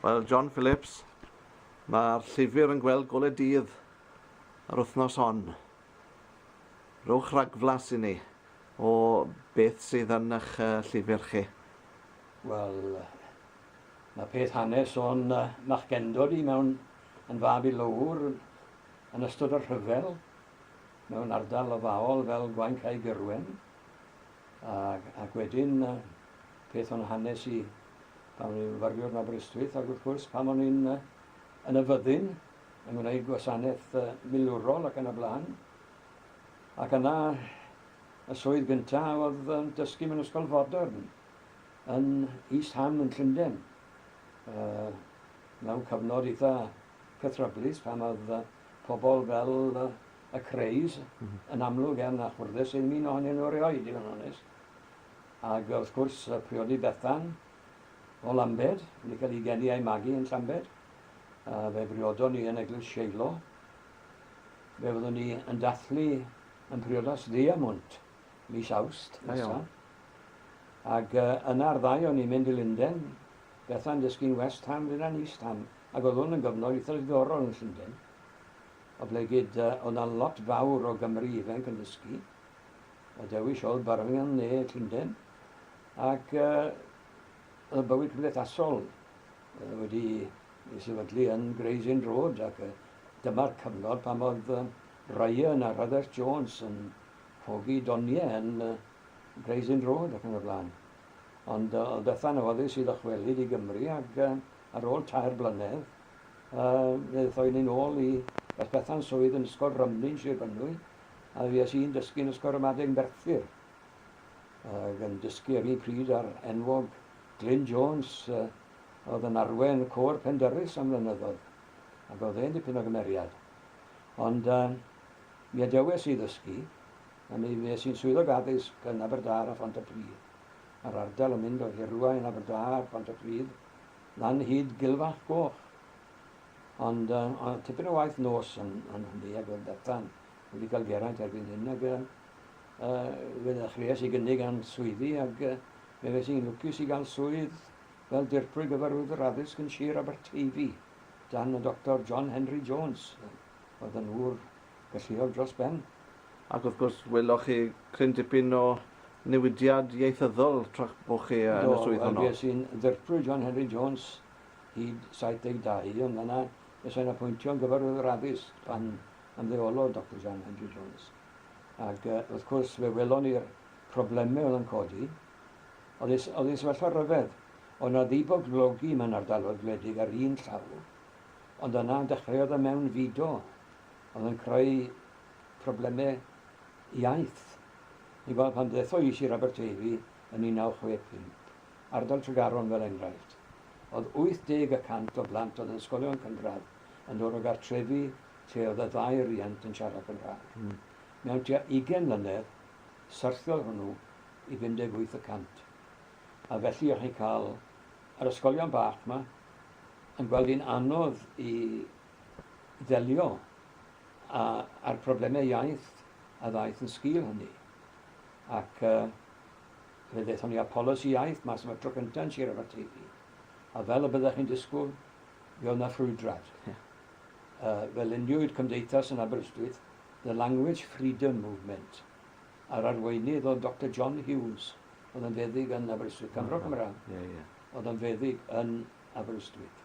Wel, John Phillips, mae'r llyfr yn gweld golau dydd yr wythnos hon. Rhowch rhagflas i ni o beth sydd yn eich llyfr chi. Wel, mae peth hanes o'n machgendod i mewn yn fab i lawr yn ystod y rhyfel mewn ardal o faol fel Gwaen Cai Gyrwen. Ac wedyn peth o'n hanes i pan o'n i'n farwr yn Aberystwyth, ac wrth gwrs pan o'n i'n yn y fyddin yn gwneud gwasanaeth milwrol ac yn y blaen. Ac yna y swydd gyntaf oedd dysgu mewn ysgol fodern yn East Ham yn Llundain. Mewn cyfnod eitha cythryblus pan oedd pobl fel y Creis yn amlwg yn achwyrddus ein un ohonyn nhw rhoi, digon onest. Ac wrth gwrs priodi Bethan o Llanbed, wedi cael ei geni a'i magu yn Llanbed. Fe briodon ni yn Eglwys Sheilo. Fe fyddwn ni yn dathlu yn priodas Ddiamwnt, mis Awst. Ac yna'r ddau o'n i'n mynd i Llundain. Bethan dysgu'n West Ham, fyna'n East Ham. Ac oedd hwn yn gyfnod eitha ddiddorol yn Llundain. O ble gyd, oedd yna lot fawr o Gymru ifanc yn dysgu. O dewis oedd Birmingham neu Llundain. Ac y bywyd cymdeithasol wedi sefydlu yn Gray's Inn Road, ac dyma'r cyfnod pan oedd Ryan a Rhys Jones yn hogi doniau yn Gray's Inn Road ac yn y blaen. Ond oedd Bethan awyddus i ddychwelyd i Gymru, ac ar ôl 2 blynedd, ddoethon ni'n ôl i Bethan swydd yn ysgol Rymnyn, Sir Benwy, a fues i'n dysgu yn ysgol ramadeg Merthyr. Ac yn dysgu ar un pryd ar enwog Glyn Jones, oedd yn arwen y côr Pendyrus am flynyddoedd, ac oedd e'n dipyn o gymeriad. Ond mi adewes i ddysgu, a mi fues i'n swyddog addysg yn Aberdâr a Pontypridd. A'r ardal yn mynd o Hirwaun, Aberdâr, Pontypridd, lan hyd Gilfach Goch. Ond tipyn o waith nos yn hynny, ac oedd Bethan wedi cael geraint erbyn hyn, ac fe ddechreuais i gynnig gan swyddi, ac fe fes i'n lwcus i gael swydd fel dirprwy gyfarwyddwr addysg yn Sir Aberteifi, dan y Dr John Henry Jones, oedd yn ŵr galluog dros ben. Ac wrth gwrs, weloch chi cryn dipyn o newidiad ieithyddol tra'ch bod chi yn y swydd honno. Fe sy'n dirprwy John Henry Jones hyd 72, ond yna fe sy'n apwyntio'n gyfarwyddwr addysg pan ymddeolodd Dr John Henry Jones. Ac wrth gwrs, fe welon ni'r problemau oedd yn codi. Oedd ei sefyllfa ryfedd. Oedd yna ddiboglogi mewn ardaloedd gwledig ar un llaw, ond yna dechreuodd y mewn fido. Oedd yn creu problemau iaith. Ni gweld pan ddetho i Sir Aberteifi yn 1965, ardal Tregaron fel enghraifft. Oedd 80% o blant oedd yn ysgolion cynradd yn dod o gartrefi lle oedd y 2 riant yn siarad Cymraeg. Mewn tua 20 mlynedd, syrthiodd hwnnw i 58%. A felly o'ch chi'n cael yr ysgolion bach yma yn gweld hi'n anodd i ddelio a'r problemau iaith a ddaeth yn sgil hynny. Ac fe ddeithon ni a polisi iaith mas yma tro cyntaf yn Sir Aberteifi. A fel y byddech chi'n disgwyl, fe oedd na ffrwydrad. Fel uniwyd cymdeithas yn Aberystwyth, the Language Freedom Movement. A'r arweinydd oedd Dr John Hughes, oedd yn feddyg yn Aberystwyth, Cymro Cymraeg. Oedd yn feddyg yn Aberystwyth.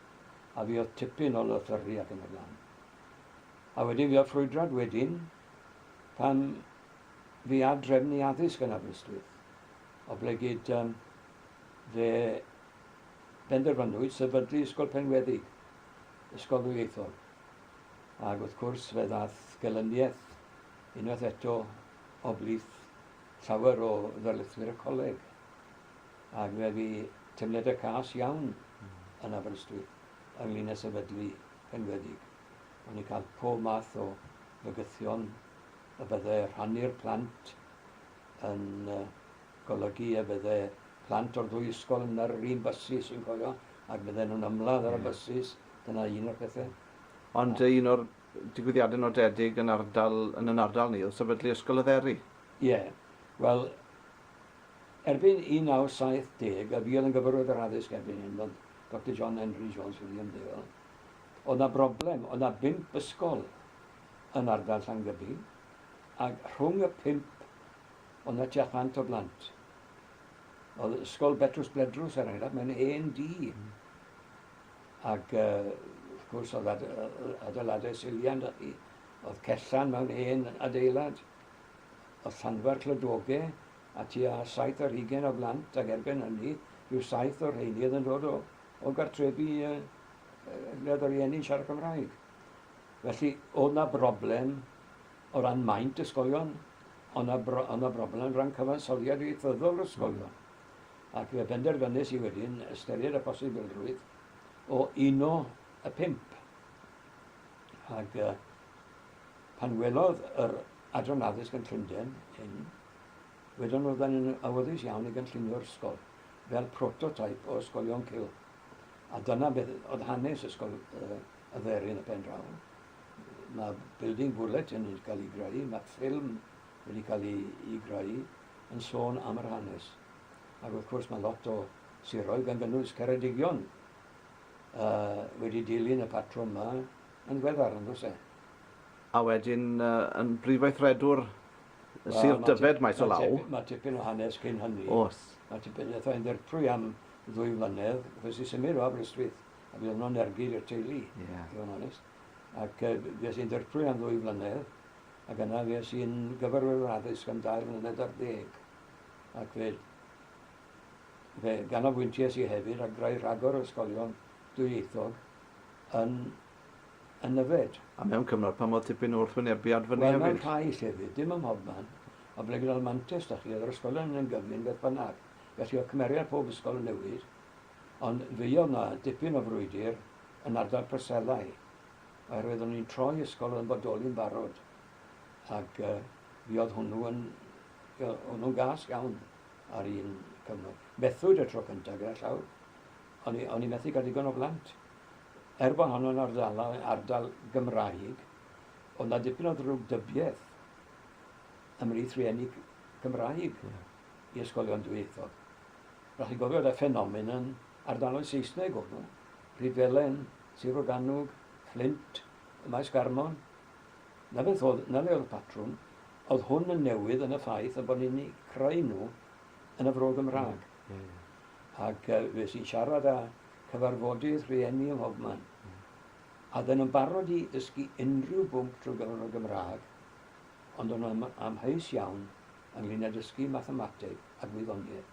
A fi oedd tipyn o lythyru ac yn y blaen. A wedyn fi oedd ffrwydrad wedyn, pan fi adrefnu addysg yn Aberystwyth. O ble gyd fe benderfynwyd sefydlu ysgol penweddig, ysgol ddwyieithol. Ac wrth gwrs fe ddaeth gelyniaeth unwaith eto o blith llawer o ddarlithwyr y coleg. Ac fe fi teimladau cas iawn yn Aberystwyth ynglŷn â sefydlu penweddig. O'n i cael pob math o fygythion y bydde rhannu'r plant yn golygu a bydde plant o'r 2 ysgol yn yr un bysys sy'n cofio, ac bydde nhw'n ymladd ar y bysys. Dyna un o'r pethau. Ond un o'r digwyddiadau nodedig yn yn ardal ni oedd sefydlu ysgol y dderi. Ie. Wel, erbyn 1970, a fi oedd yn gyfarwydd yr addysg erbyn hyn, oedd Dr John Henry Jones wedi ymddeol, oedd na broblem, oedd na 5 ysgol yn ardal Llangybi, ac rhwng y 5 oedd na tua 100 o blant. Oedd ysgol Betrws Bledrws er enghraifft, mewn hen dŷ. Ac wrth gwrs oedd adeiladau silian, oedd cellan mewn hen adeilad, oedd llanfa'r clydogau, a tua 7 ar 20 o blant, ac erbyn hynny, rhyw 7 o'r rheini oedd yn dod o gartrebu le o'r rieni siarad Cymraeg. Felly, oedd na broblem o ran maint ysgolion, oedd na broblem o ran cyfansoddiad ieithyddol yr ysgolion. Ac fe benderfynus i wedyn ystyried y posibilrwydd o uno y 5. Ac pan welodd yr Adran Addysg yn Llundain hyn, wedyn oedd yn awyddus iawn i gynllunio'r ysgol fel prototype o ysgolion Cil. A dyna beth oedd hanes ysgol y dderin y pen draw. Mae building bulletin wedi cael ei greu, mae ffilm wedi cael ei greu yn sôn am yr hanes. Ac wrth gwrs mae lot o siroedd gan gynnwys Ceredigion wedi dilyn y patrwm yma yn ddiweddar yn ddos e. A wedyn yn Brif Weithredwr, Sir Dyfed maes o law. Mae tipyn o hanes cyn hynny. Oes. Mae tipyn o ddirprwy am 2 flynedd, fes i symud o Aberystwyth, a bydd nhw'n ergyd i'r teulu, i fod yn onest. Ac fes i'n dirprwy am 2 flynedd, ac yna fes i'n gyfarwyr addysg am 2 flynedd ar 10. Ac fe ganolbwynties i hefyd ac greu rhagor o ysgolion dwyieithog yn Dyfed. A mewn cyfnod pan oedd tipyn o wrthwynebiad fyny hefyd? Wel, mewn rhai llefydd, dim ym mhobman, a ble gyda'r mantes da chi, oedd yr ysgolion yn gyflym beth bynnag. Felly oedd cymeriad pob ysgol yn newid, ond fe oedd na dipyn o frwydr yn ardal Preselau, oherwydd o'n i'n troi ysgol yn bodoli'n barod, ac fe oedd hwnnw'n gas iawn ar un cyfnod. Methwyd y tro cyntaf gyda llaw, o'n i methu gael digon o blant. Bod honno'n ardal Gymraeg, oedd na dipyn o ddrwgdybiaeth ymhlith rhieni Cymraeg i ysgolion dwyieithog. Rhaid chi gofio y ffenomen yn ardaloedd Saesneg oedd nhw. Rhyfelen, Sir Oganwg, Flint, Maes Garmon. Na le oedd y patrwm, oedd hwn yn newydd yn y ffaith a bod ni'n creu nhw yn y Fro Gymraeg. Ac fe sy'n siarad â cyfarfodydd rhieni ym mhobman. A dyn nhw'n barod i ddysgu unrhyw bwnc trwy gyfer y Gymraeg, ond o'n amheus iawn ynglyn â dysgu mathemateg a gwyddoniaeth.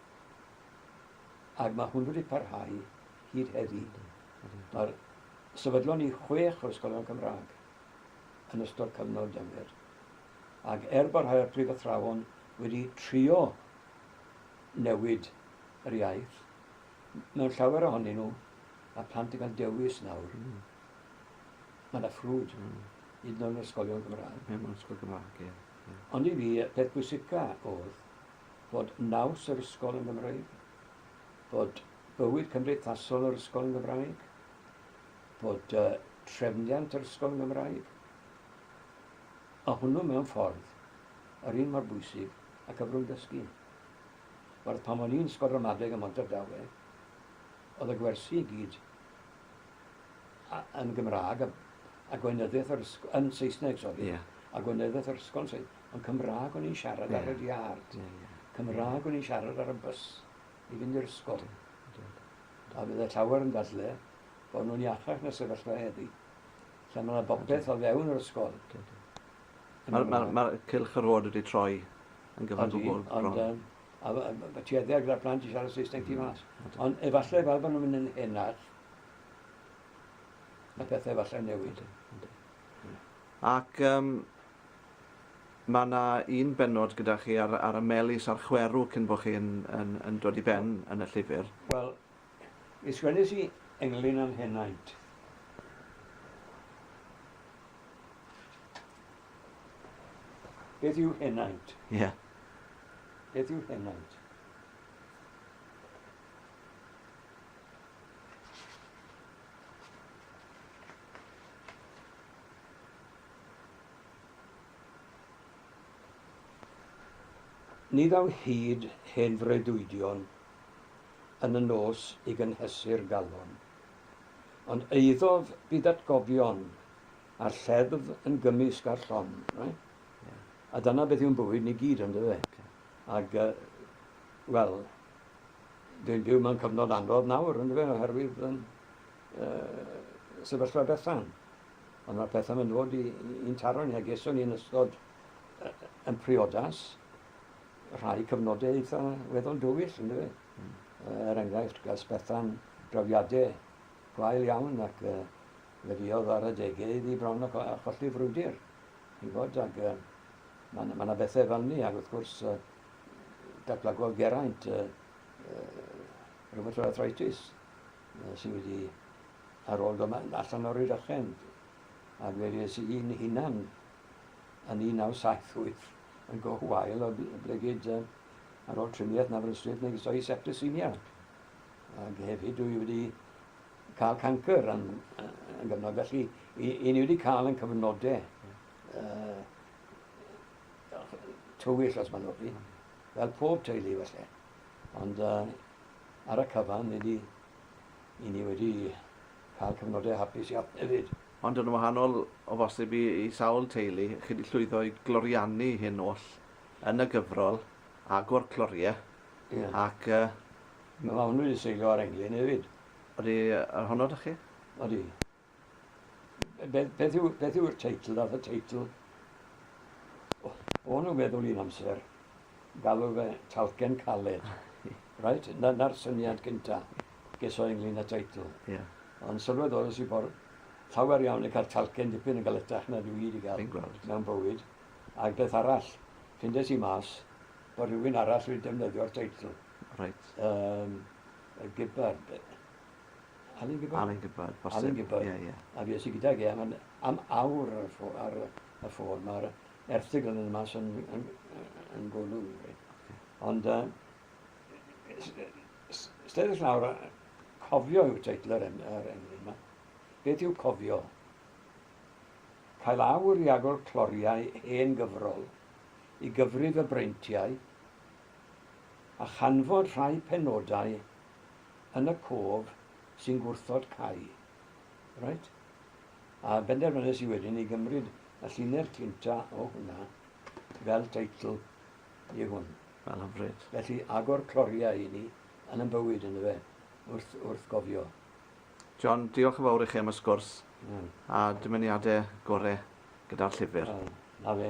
Ac mae hwn wedi parhau hyd heddi. Mae'r sefydlon i 6 o ysgolion Cymraeg yn ystod cyfnod Dyfed. Ac bod rhai o'r prif athrawon wedi trio newid yr iaith, mewn llawer ohonyn nhw, a plant yn cael dewis nawr. Mae yna ffrwd hyd yn oed yn ysgolion Gymraeg. Mewn ysgol Gymraeg, ie. Ond i fi, peth bwysica oedd bod naws yr ysgol yn Gymraeg, bod bywyd cymdeithasol yr ysgol yn Gymraeg, bod trefniant yr ysgol yn Gymraeg. A hwnnw mewn ffordd, yr un mor bwysig a cyfrwng dysgu. Wel, pan o'n i'n ysgol ramadeg ym Montardawe, oedd y gwersi i gyd yn Gymraeg a gweinyddiaeth yn Saesneg, a gweinyddiaeth yr ysgol yn Saesneg, ond Cymraeg o'n i'n siarad ar y diard. Cymraeg o'n i'n siarad ar y bus i fynd i'r ysgol. A bydd y llawer yn dadle bod nhw'n iachach na sefyllfa heddi, lle mae yna bopeth o fewn yr ysgol. Mae'r cylch yr oed wedi troi yn gyfan gwbl bron. A tueddiad gyda'r plant i siarad Saesneg tu mas. Ond efallai fel bod nhw'n mynd yn henach, mae pethau efallai newid. Ac mae yna un benod gyda chi ar y melys a'r chwerw cyn bod chi yn dod i ben yn y llyfr. Wel, i sgwennes i englyn am henaint. Beth yw henaint? Ie. Beth yw henaint? Ni ddaw hyd hen freuddwydion yn y nos i gynhesu'r galon. Ond eiddof bydd atgofion a'r lleddf yn gymysg ar llon. Right? A dyna beth yw'n bywyd ni gyd yn dweud. Ac, wel, dwi'n byw mewn cyfnod anodd nawr yn dweud, oherwydd sefyllfa Bethan. Ond mae'r pethau yn dod i'n taro ni, a geson ni'n ystod yn priodas, rhai cyfnodau eitha weddol dywyll yn dweud. Enghraifft, gas Bethan drawiadau gwael iawn ac fe fiodd ar y degau iddi bron a cholli frwydr. Ac mae yna bethau fel ni, ac wrth gwrs datblygodd Geraint rhywbeth arthritis sydd wedi ar ôl dod allan o'r Rhydychen. Ac fe fues i'n hunan yn 1978 yn go hwael o blegyd ar ôl triniaeth na Aberystwyth neu gysoi septicemia. Ac hefyd dwi wedi cael cancer yn gyfnod. Felly, i ni wedi cael yn cyfnodau tywyll os ma'n nhw, fel pob teulu felly. Ond ar y cyfan, i ni wedi cael cyfnodau hapus iawn hefyd. Ond yn wahanol o bosib i sawl teulu, chi wedi llwyddo i gloriannu hyn oll yn y gyfrol Agor Cloriau. Ac... Mae hwnnw wedi seilio ar englyn hefyd. Odi honno da chi? Odi. Beth yw'r teitl? Dath y teitl o'n nhw'n meddwl un amser galw fe Talcen Caled. Right? Na'r syniad gynta geso englyn y teitl. Ond sylweddol i bod llawer iawn i cael talcen dipyn yn galetach na dwi wedi cael mewn bywyd. Ac beth arall, ffindes i mas bod rhywun arall wedi defnyddio'r teitl. Right. Gibbard. Alun Gibbard. Alun Gibbard. A fi ys i gyda ge am awr ar y ffôn. Mae'r erthigol yn mas yn golw. Ond stedrych nawr, cofio yw teitl yr englyn yma. Beth yw cofio? Cael awr i Agor Cloriau hen gyfrol i gyfrif y breintiau a chanfod rhai penodau yn y cof sy'n gwrthod cau. Right? A benderfynnes i wedyn i gymryd y llinell cynta o hwnna fel teitl i hwn. Fel hyfryd. Felly Agor Cloriau i ni yn y bywyd yn y fe, wrth gofio. John, diolch yn fawr i chi am y sgwrs a dymuniadau gorau gyda'r llyfr. Na fe.